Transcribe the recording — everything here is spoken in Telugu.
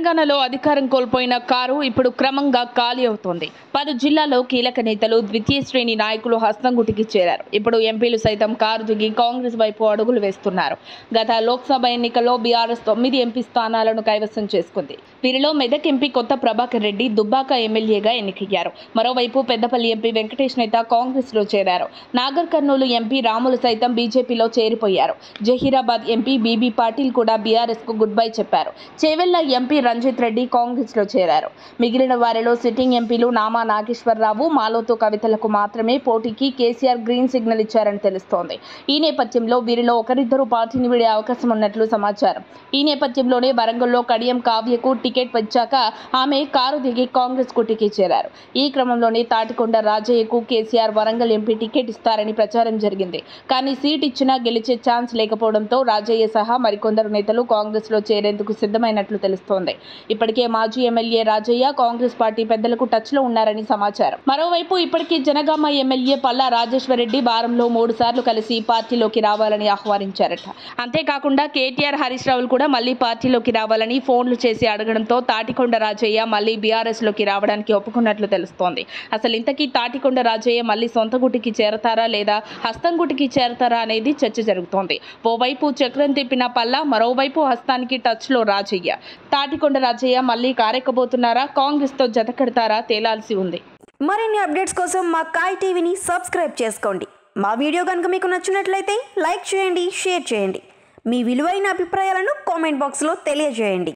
తెలంగాణలో అధికారం కోల్పోయిన కారు ఇప్పుడు క్రమంగా ఖాళీ అవుతోంది. 10 జిల్లాల్లో కీలక నేతలు, ద్వితీయ శ్రేణి నాయకులు హస్తంగుటికి చేరారు. ఇప్పుడు ఎంపీలు సైతం కారు దిగి కాంగ్రెస్ వైపు అడుగులు వేస్తున్నారు. గత లోక్సభ ఎన్నికల్లో బీఆర్ఎస్ 9 ఎంపీ స్థానాలను కైవసం చేసుకుంది. వీరిలో మెదక్ ఎంపీ కొత్త ప్రభాకర్ రెడ్డి దుబ్బాక ఎమ్మెల్యేగా ఎన్నికయ్యారు. మరోవైపు పెద్దపల్లి ఎంపీ వెంకటేష్ నేత కాంగ్రెస్ లో చేరారు. నాగర్ కర్నూలు ఎంపీ రాములు సైతం బీజేపీలో చేరిపోయారు. జహీరాబాద్ ఎంపీ బీబీ పాటిల్ కూడా బీఆర్ఎస్ కు గుడ్ బై చెప్పారు. చేవెళ్ల ఎంపీ రంజిత్ రెడ్డి కాంగ్రెస్ లో చేరారు. మిగిలిన వారిలో సిట్టింగ్ ఎంపీలు నామా నాగేశ్వరరావు, మాలోతు కవితలకు మాత్రమే పోటీకి కేసీఆర్ గ్రీన్ సిగ్నల్ ఇచ్చారని తెలుస్తోంది. ఈ నేపథ్యంలో వీరిలో ఒకరిద్దరు పార్టీని వీడే అవకాశం ఉన్నట్లు సమాచారం. ఈ నేపథ్యంలోనే వరంగల్లో కడియం కావ్యకు టికెట్ వచ్చాక ఆమె కారు దిగి కాంగ్రెస్ కుటికి చేరారు. ఈ క్రమంలోనే తాటికొండ రాజయ్యకు కేసీఆర్ వరంగల్ ఎంపీ టికెట్ ఇస్తారని ప్రచారం జరిగింది. కానీ సీట్ ఇచ్చినా గెలిచే ఛాన్స్ లేకపోవడంతో రాజయ్య సహా మరికొందరు నేతలు కాంగ్రెస్ లో చేరేందుకు సిద్ధమైనట్లు తెలుస్తోంది. ఇప్పటికే మాజీ ఎమ్మెల్యే రాజయ్య కాంగ్రెస్ పార్టీ పెద్దలకు టచ్ లో ఉన్నారని సమాచారం. మరోవైపు ఇప్పటికే జనగామ ఎమ్మెల్యే పల్లా రాజేశ్వరరెడ్డి వారంలో 3 సార్లు కలిసి పార్టీలోకి రావాలని ఆహ్వానించారట. అంతేకాకుండా కేటీఆర్, హరీష్ రావులు కూడా మళ్లీ పార్టీలోకి రావాలని ఫోన్లు చేసి అడగడంతో తాటికొండ రాజయ్య మళ్లీ బీఆర్ఎస్ లోకి రావడానికి ఒప్పుకున్నట్లు తెలుస్తోంది. అసలు ఇంతకీ తాటికొండ రాజయ్య మళ్లీ సొంత గుటికి చేరతారా లేదా హస్తం గుటికి చేరతారా అనేది చర్చ జరుగుతోంది. ఓవైపు చక్రం తిప్పిన పల్లా, మరోవైపు హస్తానికి టచ్ లో రాజయ్య. తాటికొండ రాజయ్య మళ్లీ కారెక్కబోతున్నారా, కాంగ్రెస్ తో జత కడతారా తేలాల్సి ఉంది. మరిన్ని అప్డేట్స్ కోసం మా కాయ్ టీవీని సబ్స్క్రైబ్ చేసుకోండి. మా వీడియో కనుక మీకు నచ్చినట్లయితే లైక్ చేయండి, షేర్ చేయండి. మీ విలువైన అభిప్రాయాలను కామెంట్ బాక్స్లో తెలియజేయండి.